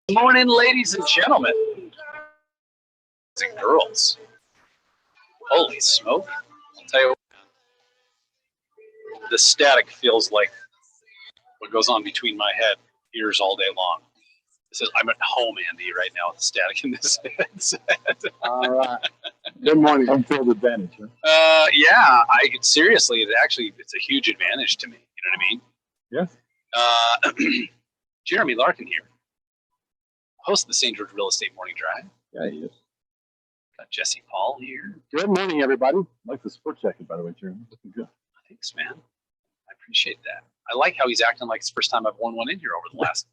Good morning, ladies and gentlemen. And girls. Holy smoke. I'll tell you what, the static feels like what goes on between my ears all day long. This is, I'm at home, Andy, right now with the static in this headset. All right. Good morning. Unfilled advantage. Huh? Yeah, seriously, it's a huge advantage to me. You know what I mean? Yes. Jeremy Larkin here, host of the St. George Real Estate Morning Drive. Yeah, he is. Got Jesse Paul here. Good morning, everybody. I like the sport jacket, by the way, Jeremy. Looking good. Thanks, man. I appreciate that. I like how he's acting like it's the first time I've worn one in here over the last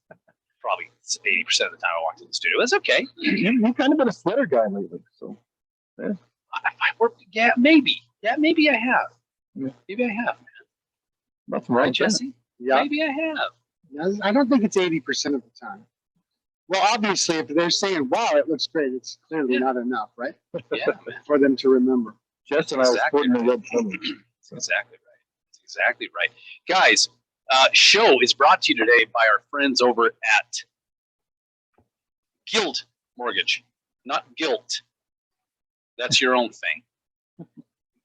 probably 80% of the time I walked in the studio. That's okay. You've kind of been a sweater guy lately, so yeah. Maybe I have. Yeah. Maybe I have, man. That's right, Jesse. Yeah. Maybe I have. I don't think it's 80% of the time. Well, obviously, if they're saying, wow, it looks great, it's clearly not enough, right? Yeah, man. For them to remember. Jess and I were sporting the red polo. That's exactly right. That's exactly right. Guys, show is brought to you today by our friends over at Guild Mortgage. Not Guilt. That's your own thing.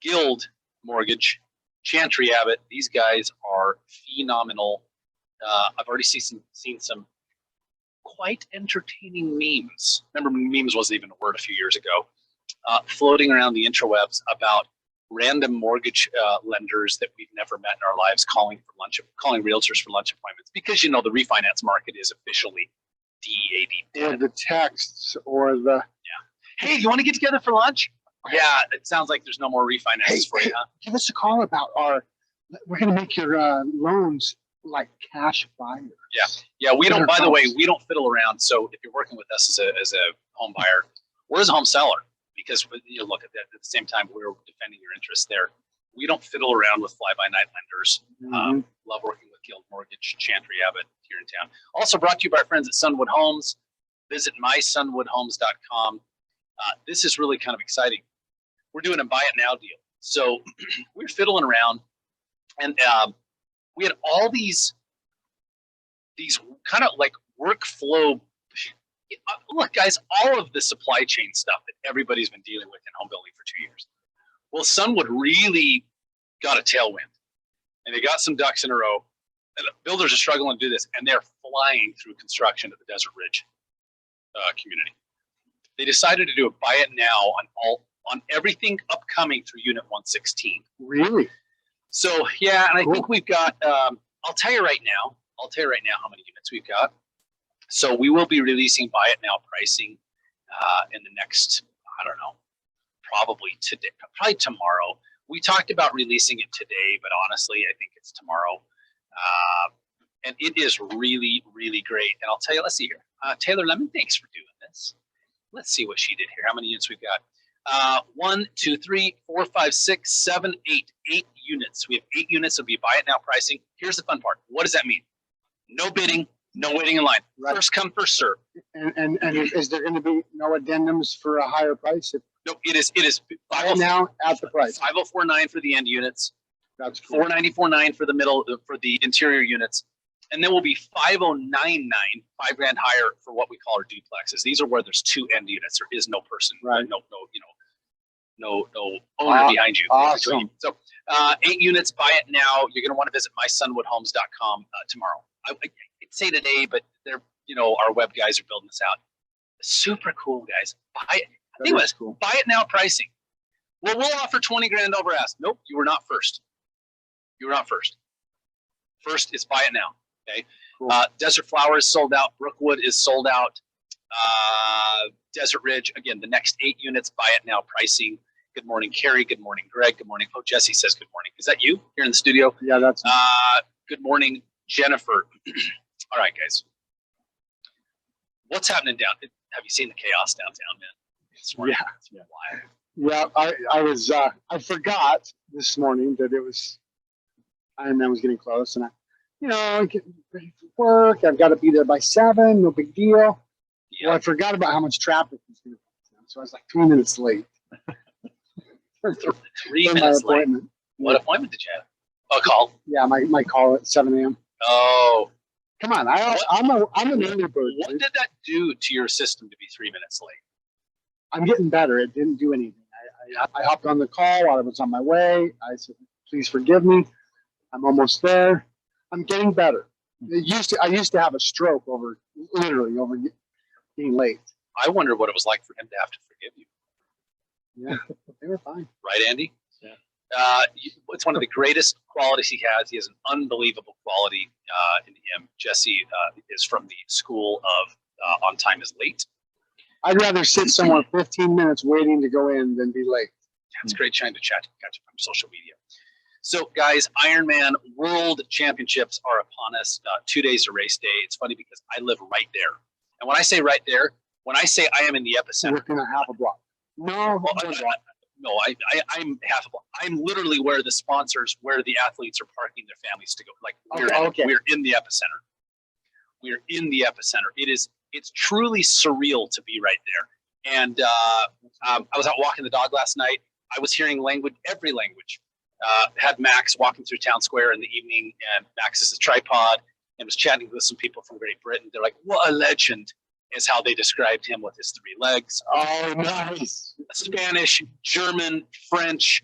Guild Mortgage. Chantry Abbott. These guys are phenomenal. I've already seen some quite entertaining memes. Remember, memes wasn't even a word a few years ago. Floating around the interwebs about random mortgage lenders that we've never met in our lives calling realtors for lunch appointments because the refinance market is officially DAD. Or the texts or the Hey, you want to get together for lunch? Yeah, it sounds like there's no more refinances for you, huh? give us a call about we're going to make your loans like cash buyers. Yeah. We don't. By the way, we don't fiddle around. So if you're working with us as a home buyer or as a home seller, because look at that at the same time we're defending your interests there. We don't fiddle around with fly-by-night lenders. Mm-hmm. Love working with Guild Mortgage, Chantry Abbott here in town. Also brought to you by our friends at Sunwood Homes. Visit mysunwoodhomes.com. This is really kind of exciting. We're doing a buy it now deal. So we're fiddling around, and we had all these kind of like workflow. Look, guys, all of the supply chain stuff that everybody's been dealing with in home building for 2 years. Well, Sunwood really got a tailwind, and they got some ducks in a row. And builders are struggling to do this, and they're flying through construction at the Desert Ridge community. They decided to do a buy it now on everything upcoming through Unit 116. Really? So yeah, and Cool. I think we've got. I'll tell you right now how many units we've got. So we will be releasing buy it now pricing in the next, I don't know, probably tomorrow. We talked about releasing it today, but honestly, I think it's tomorrow. And it is really, really great. And I'll tell you, let's see here. Taylor Lemon, thanks for doing this. Let's see what she did here. How many units we've got? 1, 2, 3, 4, 5, 6, 7, 8. 8 units. We have 8 units. It'll be buy it now pricing. Here's the fun part. What does that mean? No bidding, no waiting in line. Right. First come, first serve. And is there going to be no addendums for a higher price? No, it is Buy it now at the price. 504.9 for the end units, That's cool. 494.9 for the middle for the interior units, and then will be 509.9, $5 grand higher for what we call our duplexes. These are where there's 2 end units. There is no person, Right. no owner behind you. Awesome. So 8 units, buy it now. You're going to want to visit mysunwoodhomes.com tomorrow. I'd say today, but they're our web guys are building this out. Super cool, guys. Buy it. I think it was cool. buy it now pricing. Well, we'll offer 20 grand over ask. Nope, you were not first. You were not first. First is buy it now. Okay. Cool. Desert Flower is sold out. Brookwood is sold out. Desert Ridge, again, the next 8 units, buy it now pricing. Good morning, Carrie. Good morning, Greg. Good morning. Oh, Jesse says good morning. Is that you here in the studio? Yeah, that's Good morning, Jennifer. All right, guys. What's happening down? Have you seen the chaos downtown, man? It's wild. Yeah, I forgot this morning that Ironman was getting close, and I getting ready for work. I've got to be there by 7. No big deal. Yeah. Well, I forgot about how much traffic was going to be, so I was like 3 minutes late. 3 for minutes my late. appointment. What appointment did you have? A call. Yeah, my call at 7 a.m. Oh, Come on, I'm an early bird. What did that do to your system to be 3 minutes late? I'm getting better. It didn't do anything. I hopped on the call while I was on my way. I said, please forgive me. I'm almost there. I'm getting better. I used to have a stroke over being late. I wonder what it was like for him to have to forgive you. Yeah, they were fine. Right, Andy? Yeah. It's one of the greatest qualities he has. He has an unbelievable quality in him. Jesse is from the school of on time is late. I'd rather sit somewhere 15 minutes waiting to go in than be late. It's great trying to catch up on social media. So, guys, Ironman World Championships are upon us. 2 days of race day. It's funny because I live right there. And when I say right there, when I say I am in the epicenter. Within a half a block. No, no, I'm half a block. I'm literally where the athletes are parking their families to go. Like we're in the epicenter. We're in the epicenter. It's truly surreal to be right there. And I was out walking the dog last night. I was hearing every language. Had Max walking through town square in the evening, and Max is a tripod, and was chatting with some people from Great Britain. They're like, "What a legend!" is how they described him with his 3 legs. Oh, nice. Spanish, German, French,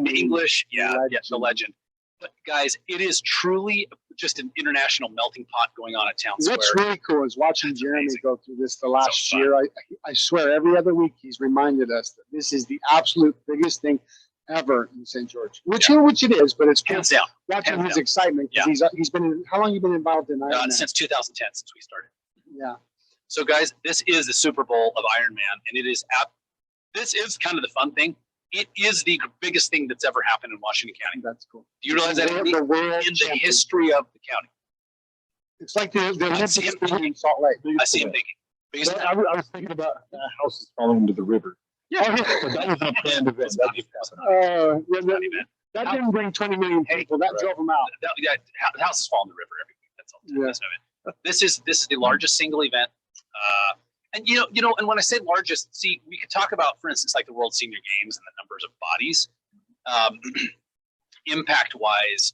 English. Yeah, the legend. But guys, it is truly just an international melting pot going on at town square. What's really cool is watching Jeremy go through this the last year. I swear every other week he's reminded us that this is the absolute biggest thing ever in St. George, which it is, but it's hands down. Watching his excitement. Yeah. He's been how long have you been involved in Ironman? Since 2010, since we started. Yeah. So guys, this is the Super Bowl of Ironman, and this is kind of the fun thing. It is the biggest thing that's ever happened in Washington County. That's cool. Do you realize that in the history of the county? It's like the Olympics in Salt Lake. I see him thinking. I was thinking about houses falling into the river. Yeah. But that was a planned event. That didn't bring 20 million people. That drove them out. The houses fall in the river every week. That's all. This is the largest single event. And and when I say largest, see, we could talk about, for instance, like the World Senior Games and the numbers of bodies. Impact-wise,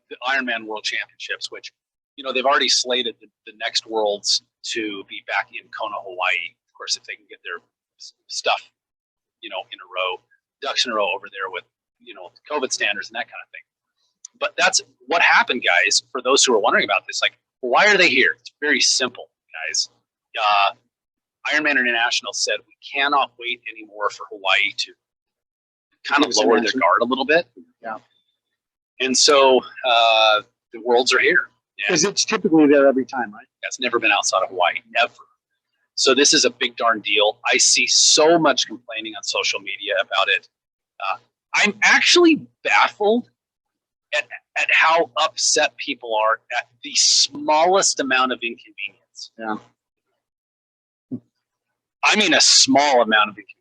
the Ironman World Championships, which they've already slated the next Worlds to be back in Kona, Hawaii. Of course, if they can get their stuff, in a row, ducks in a row over there with COVID standards and that kind of thing. But that's what happened, guys. For those who are wondering about this, like, why are they here? It's very simple, guys. Ironman International said we cannot wait anymore for Hawaii to kind of lower their guard a little bit. Yeah. And so the Worlds are here. Because it's typically there every time, right? That's never been outside of Hawaii, never. So this is a big darn deal. I see so much complaining on social media about it. I'm actually baffled at how upset people are at the smallest amount of inconvenience. Yeah. I mean, a small amount of inconvenience.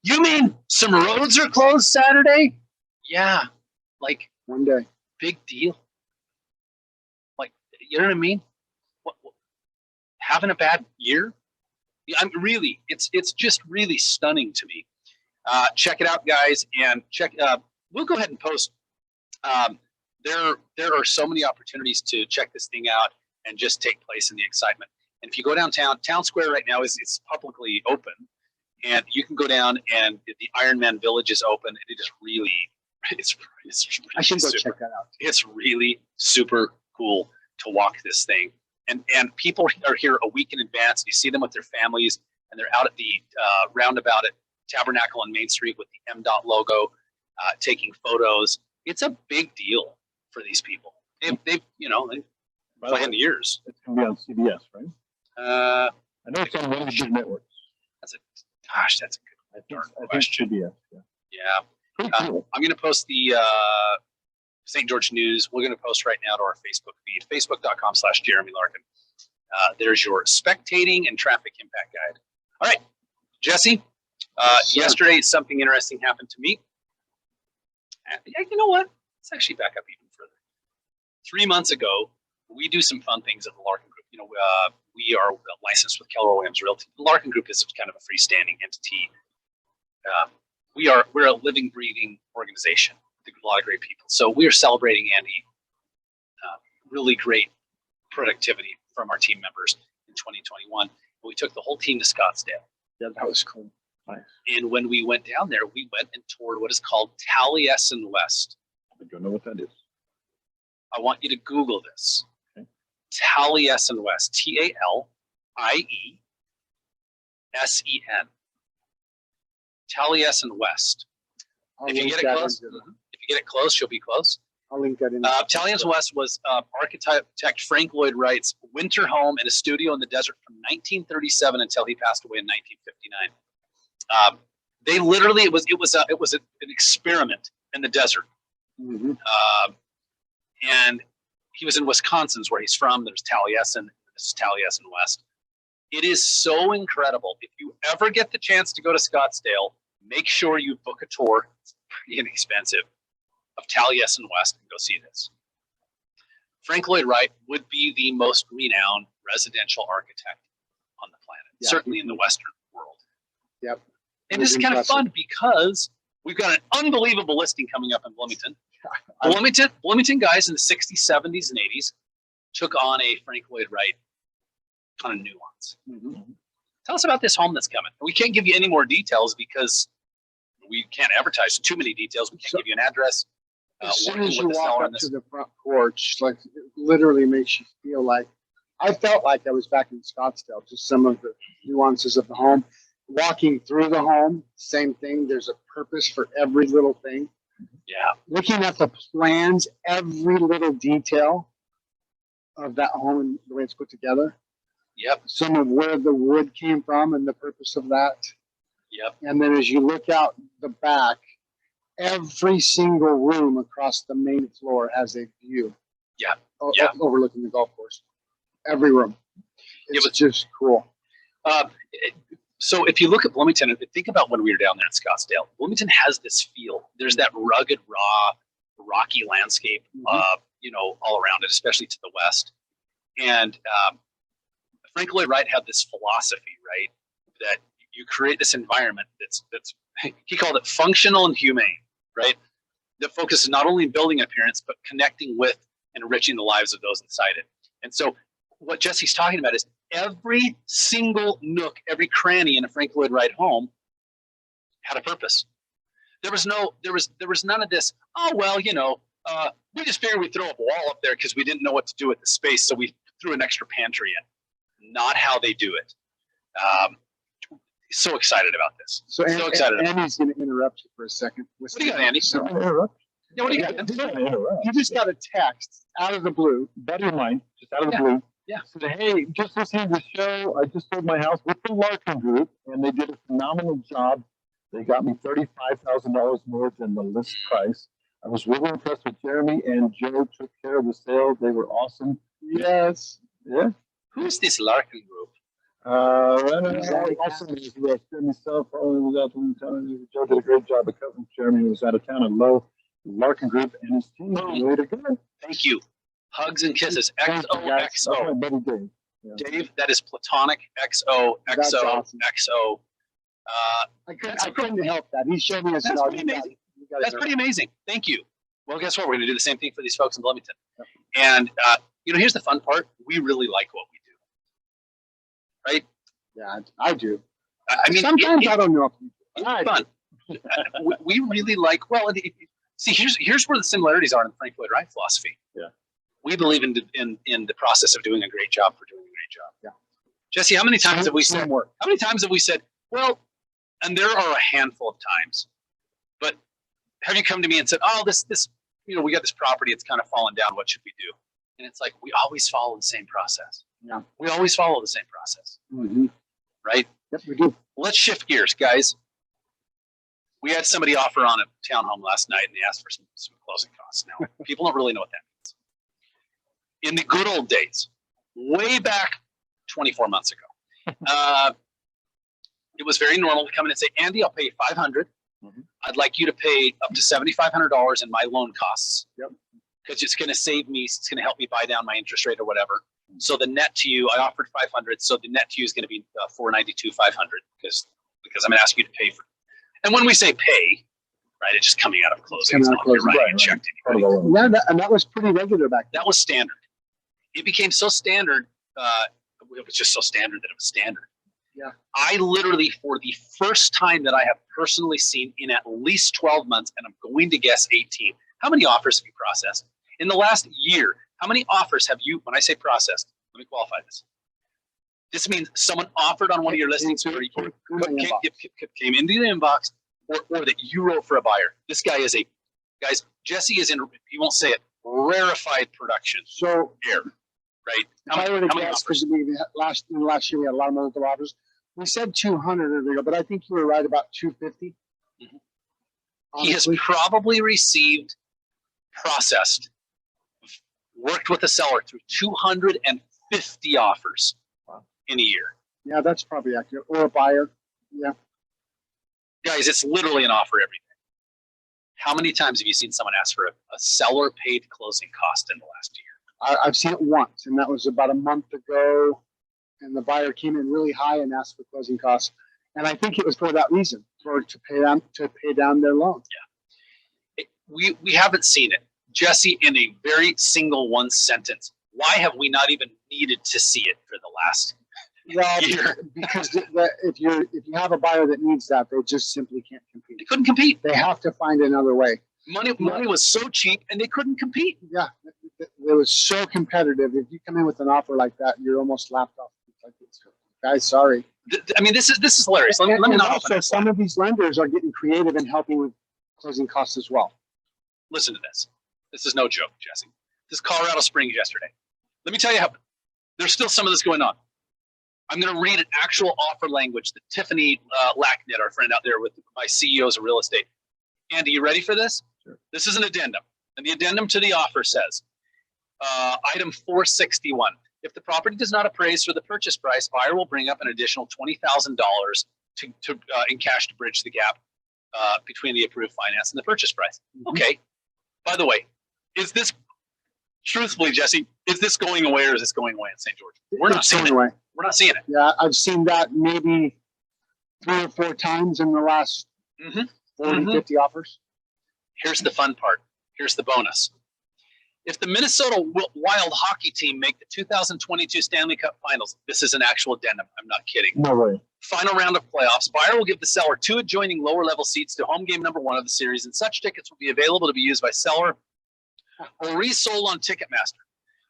You mean some roads are closed Saturday? Yeah. Like, one day. Big deal. Like, you know what I mean? What having a bad year? I'm really, it's just really stunning to me. Check it out, guys, and we'll go ahead and post. There are so many opportunities to check this thing out and just take place in the excitement. And if you go downtown, Town Square right now it's publicly open, and you can go down, and the Ironman Village is open. It is really, it's really I should go super, check that out. It's really super cool to walk this thing. And people are here a week in advance. You see them with their families, and they're out at the roundabout at Tabernacle on Main Street with the MDOT logo, taking photos. It's a big deal for these people. They've planned years. It's going to be on CBS, right? I know it's on one of the big networks. That's a good question. CBS. Yeah. Cool. I'm going to post the St. George News. We're going to post right now to our Facebook feed, facebook.com/Jeremy Larkin. There's your spectating and traffic impact guide. All right, Jesse. Yesterday, something interesting happened to me. You know what? Let's actually back up even further. 3 months ago, we do some fun things at the Larkin Group. We are licensed with Keller Williams Realty. The Larkin Group is kind of a freestanding entity. We're a living, breathing organization with a lot of great people. So we are celebrating, Andy, really great productivity from our team members in 2021. We took the whole team to Scottsdale. Yeah, that was cool. Nice. And when we went down there, we went and toured what is called Taliesin West. I don't know what that is. I want you to Google this. Okay. Taliesin West, Taliesin. Taliesin West. If you get it close, you'll be close. I'll link that in. Taliesin West was architect Frank Lloyd Wright's winter home and a studio in the desert from 1937 until he passed away in 1959. They literally, it was an experiment in the desert. Mm-hmm. And he was in Wisconsin's where he's from. There's Taliesin. This is Taliesin West. It is so incredible. If you ever get the chance to go to Scottsdale, make sure you book a tour. It's pretty inexpensive, of Taliesin West, and go see this. Frank Lloyd Wright would be the most renowned residential architect on the planet, certainly in the Western world. Yep. And this is kind of fun because we've got an unbelievable listing coming up in Bloomington. Bloomington guys in the 60s, 70s, and 80s took on a Frank Lloyd Wright kind of nuance. Mm-hmm. Tell us about this home that's coming. We can't give you any more details because we can't advertise too many details. We can't give you an address. As soon as you walk up to the front porch, like it literally makes you feel like I felt like I was back in Scottsdale. Just some of the nuances of the home. Walking through the home, same thing. There's a purpose for every little thing. Yeah. Looking at the plans, every little detail of that home and the way it's put together. Yep. Some of where the wood came from and the purpose of that. Yep. And then as you look out the back, every single room across the main floor has a view. Yeah. Overlooking the golf course. Every room. It's just cool. So if you look at Bloomington and think about when we were down there in Scottsdale, Bloomington has this feel. There's that rugged, raw, rocky landscape, all around it, especially to the west. And Frank Lloyd Wright had this philosophy, right, that you create this environment that's he called it functional and humane, right? That focuses not only on building appearance, but connecting with and enriching the lives of those inside it. And so what Jesse's talking about is every single nook, every cranny in a Frank Lloyd Wright home had a purpose. There was none of this, we just figured we'd throw up a wall up there because we didn't know what to do with the space, so we threw an extra pantry in. Not how they do it. So excited about this. So Andy's going to interrupt you for a second. What do you got, Andy? So, Yeah, what do you got? you just got a text out of the blue, Buddy of mine, just out of the blue. Yeah. Said, hey, just listening to the show. I just sold my house with the Larkin Group, and they did a phenomenal job. They got me $35,000 more than the list price. I was really impressed with Jeremy and Joe. Took care of the sale. They were awesome. Yes. Yeah. Who's this Larkin Group? Awesome. Jeremy Self was out in town. Joe did a great job of covering. Jeremy was out of town and low. Larkin Group and his team. Way to go. Thank you. Hugs and kisses. That's my XOXO. buddy Dave. Yeah. Dave, that is platonic. XOXO. That's awesome. XO. I couldn't help that. He showed me a That's pretty amazing. That's pretty amazing. Thank you. Well, guess what? We're going to do the same thing for these folks in Bloomington. Yep. And, here's the fun part. We really like what we do. Right? Yeah, I do. I mean, sometimes I don't know if it's fun. We really like, see, here's where the similarities are in the Frank Lloyd Wright philosophy. Yeah. We believe in the process of doing a great job for doing a great job. Yeah. Jesse, how many times have we said, well, and there are a handful of times, but have you come to me and said, oh, this, we got this property, it's kind of fallen down, what should we do? And it's like, we always follow the same process. Yeah. We always follow the same process. Mm-hmm. Right? Yep, we do. Let's shift gears, guys. We had somebody offer on a townhome last night and they asked for some closing costs. Now, people don't really know what that means. In the good old days, way back 24 months ago, it was very normal to come in and say, Andy, I'll pay you $500. Mm-hmm. I'd like you to pay up to $7,500 in my loan costs. Yep. Because it's going to save me, it's going to help me buy down my interest rate or whatever. So the net to you, I offered 500. So the net to you is going to be 492, 500 because I'm going to ask you to pay for it. And when we say pay, right, it's just coming out of closing. It's not like you're writing a check to anybody. Yeah, and that was pretty regular back then. That was standard. it became so standard. It was just so standard that it was standard. Yeah. I literally, for the first time that I have personally seen in at least 12 months, and I'm going to guess 18, how many offers have you processed? In the last year, how many offers have you, when I say processed, let me qualify this. This means someone offered on one of your listings, or came into the inbox, or that you wrote for a buyer. This guy is guys, Jesse is in, he won't say it, rarefied production. So, Air, right? If I were to guess, because in the last year we had a lot of multiple offers. We said 200, but I think you were right about 250. Mm-hmm. He has probably received, processed, worked with a seller through 250 offers in a year. Yeah, that's probably accurate. Or a buyer. Yeah. Guys, it's literally an offer every day. How many times have you seen someone ask for a seller paid closing cost in the last year? I've seen it once, and that was about a month ago. And the buyer came in really high and asked for closing costs. And I think it was for that reason, to pay down their loan. Yeah. We haven't seen it. Jesse, in a very single one sentence, why have we not even needed to see it for the last year? Because if you have a buyer that needs that, they just simply can't compete. They couldn't compete. They have to find another way. Money was so cheap, and they couldn't compete. Yeah, it was so competitive. If you come in with an offer like that, you're almost laughed off. Like, guys, sorry. I mean, this is hilarious. Let me not also, some of these lenders are getting creative and helping with closing costs as well. Listen to this. This is no joke, Jesse. This is Colorado Springs yesterday. Let me tell you how there's still some of this going on. I'm going to read an actual offer language that Tiffany Lacknett, our friend out there with my CEOs of real estate. Andy, you ready for this? Sure. This is an addendum. And the addendum to the offer says, item 461, if the property does not appraise for the purchase price, buyer will bring up an additional $20,000 in cash to bridge the gap between the approved finance and the purchase price. Mm-hmm. Okay. By the way, is this, truthfully, Jesse, is this going away or is this going away in St. George? We're not seeing it. We're not seeing it. Yeah, I've seen that maybe 3 or 4 times in the last 50 offers. Here's the fun part. Here's the bonus. If the Minnesota Wild hockey team make the 2022 Stanley Cup Finals, this is an actual addendum. I'm not kidding. No way. Final round of playoffs, buyer will give the seller 2 adjoining lower level seats to home game number 1 of the series, and such tickets will be available to be used by seller or resold on Ticketmaster.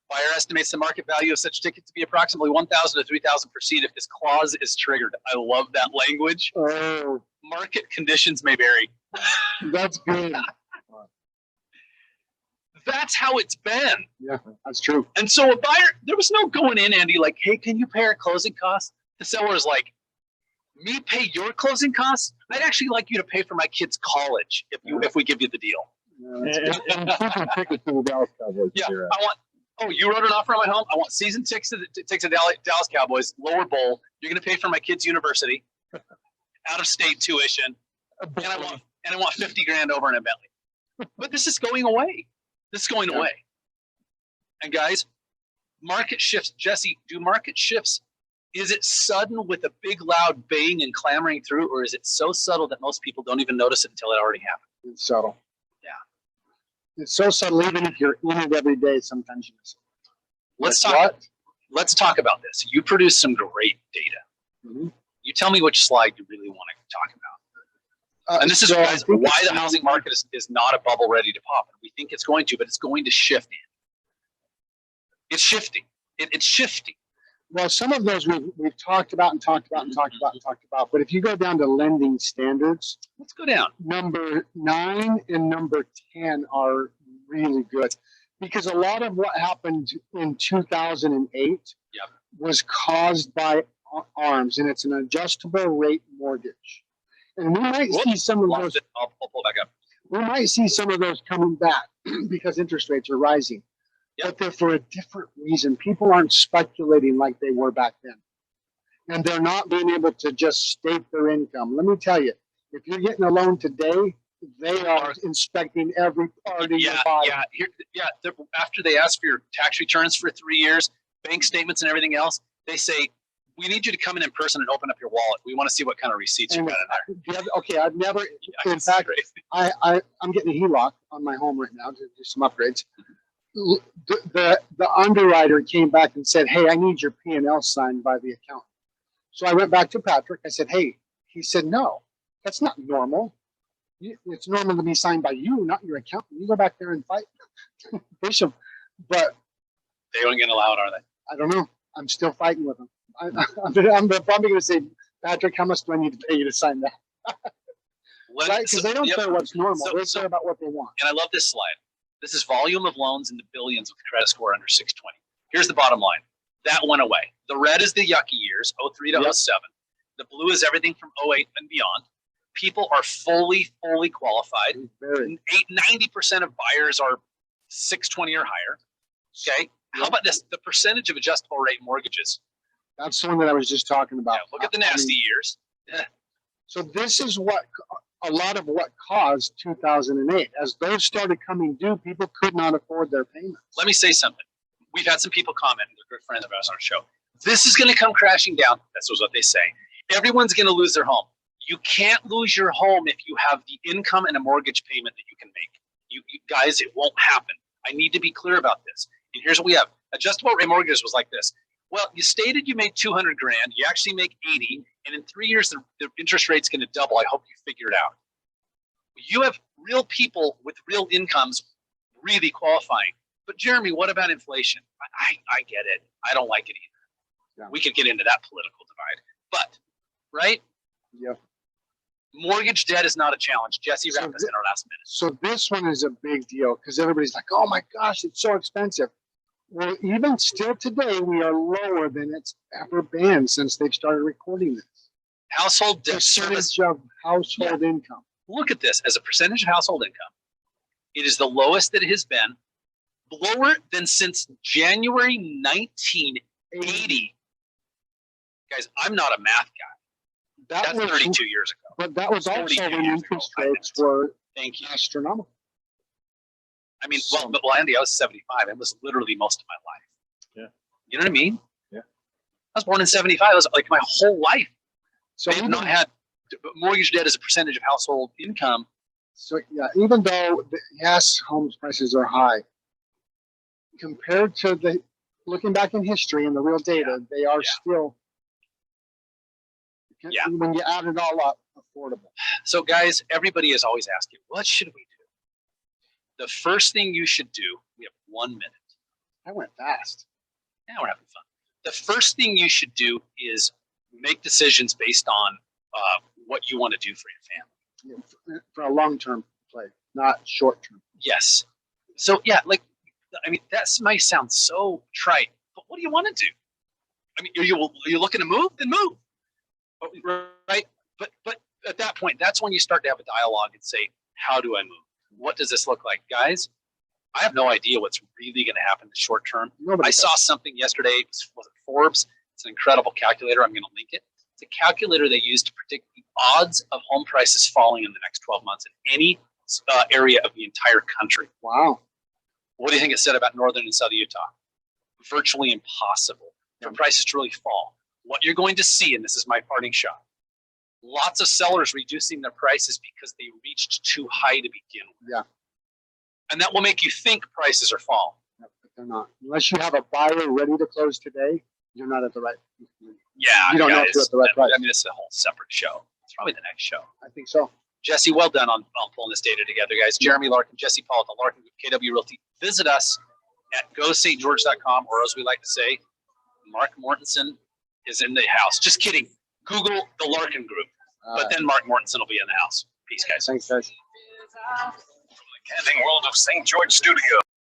Buyer estimates the market value of such tickets to be approximately $1,000 to $3,000 per seat if this clause is triggered. I love that language. Oh, market conditions may vary. That's good. That's how it's been. Yeah, that's true. And so a buyer, there was no going in, Andy, like, hey, can you pay our closing costs? The seller is like, me pay your closing costs? I'd actually like you to pay for my kid's college if we give you the deal. And tickets to the Dallas Cowboys. Yeah, you wrote an offer on my home. I want season tickets to Dallas Cowboys, lower bowl. You're going to pay for my kid's university, out of state tuition, and I want $50,000 over in a Bentley. But this is going away. This is going away. And guys, market shifts. Jesse, do market shifts? Is it sudden with a big loud baying and clamoring through, or is it so subtle that most people don't even notice it until it already happened? It's subtle. Yeah. It's so subtle, even if you're in it every day, sometimes you miss it. Let's talk about this. You produce some great data. Mm-hmm. You tell me which slide you really want to talk about. And this is guys, why the housing market is not a bubble ready to pop. We think it's going to, but it's going to shift. It's shifting. It's shifting. Well, some of those we've talked about and talked about and talked about and talked about. But if you go down to lending standards, let's go down. Number 9 and number 10 are really good, because a lot of what happened in 2008 was caused by ARMs, and it's an adjustable rate mortgage. And we might see some of those. I'll pull back up. We might see some of those coming back because interest rates are rising. But they're for a different reason. People aren't speculating like they were back then. And they're not being able to just state their income. Let me tell you, if you're getting a loan today, they are inspecting every part of your body. After they ask for your tax returns for 3 years, bank statements and everything else, they say, we need you to come in person and open up your wallet. We want to see what kind of receipts you got in there. Okay, I've never, in fact, I'm getting a HELOC on my home right now to do some upgrades. the underwriter came back and said, "Hey, I need your P&L signed by the accountant." So I went back to Patrick. I said, "Hey," he said, "No, that's not normal. It's normal to be signed by you, not your accountant. You go back there and fight Bishop." But They don't get allowed, are they? I don't know. I'm still fighting with them. I'm probably going to say, "Patrick, how much do I need to pay you to sign that?" Right? Because they don't care what's normal. They care about what they want. And I love this slide. This is volume of loans in the billions with credit score under 620. Here's the bottom line. That went away. The red is the yucky years, 03 to 07. The blue is everything from 08 and beyond. People are fully qualified. 90% of buyers are 620 or higher. Okay. How about this? The percentage of adjustable rate mortgages. That's the one that I was just talking about. Yeah, look at the nasty years. Yeah. So this is what a lot of what caused 2008. As those started coming due, people could not afford their payments. Let me say something. We've had some people comment, they're good friends of ours on our show. This is going to come crashing down. That's what they say. Everyone's going to lose their home. You can't lose your home if you have the income and a mortgage payment that you can make. You guys, it won't happen. I need to be clear about this. And here's what we have. Adjustable rate mortgages was like this. Well, you stated you made 200 grand. You actually make 80. And in 3 years, the interest rate's going to double. I hope you figure it out. You have real people with real incomes really qualifying. But Jeremy, what about inflation? I get it. I don't like it either. Yeah. We could get into that political divide. But, right? Yeah. Mortgage debt is not a challenge. Jesse wrapped us in our last minute. So this one is a big deal because everybody's like, "Oh my gosh, it's so expensive." Well, even still today, we are lower than it's ever been since they've started recording this. Household debt service of household income. Look at this as a percentage of household income. It is the lowest that it has been, lower than since January 1980. Guys, I'm not a math guy. That's 32 years ago. But that was also when interest rates were astronomical. I mean, well, Andy, I was 75. It was literally most of my life. Yeah. You know what I mean? Yeah. I was born in 75. I was like my whole life. So I've not had mortgage debt as a percentage of household income. So yeah, even though homes prices are high, compared to looking back in history and the real data, they are still. Yeah. When you add it all up, affordable. So guys, everybody is always asking, what should we do? The first thing you should do, we have 1 minute. I went fast. Yeah, we're having fun. The first thing you should do is make decisions based on what you want to do for your family. Yeah, for a long-term play, not short-term. Yes. So yeah, like, I mean, that might sound so trite, but what do you want to do? I mean, are you looking to move? Then move. Right? But at that point, that's when you start to have a dialogue and say, how do I move? What does this look like? Guys, I have no idea what's really going to happen in the short term. I saw something yesterday. It was it Forbes? It's an incredible calculator. I'm going to link it. It's a calculator they use to predict the odds of home prices falling in the next 12 months in any area of the entire country. Wow. What do you think it said about northern and southern Utah? Virtually impossible for prices to really fall. What you're going to see, and this is my parting shot, lots of sellers reducing their prices because they reached too high to begin with. Yeah. And that will make you think prices are falling. No, but they're not. Unless you have a buyer ready to close today, you're not at the right. Yeah. You don't know if you're at the right price. I mean, it's a whole separate show. It's probably the next show. I think so. Jesse, well done on pulling this data together, guys. Jeremy Larkin, Jesse Paul at the Larkin Group, KW Realty. Visit us at gostgeorge.com, or as we like to say, Mark Mortensen is in the house. Just kidding. Google the Larkin Group. But then Mark Mortensen will be in the house. Peace, guys. Thanks, guys. From the Canting World of St. George Studio.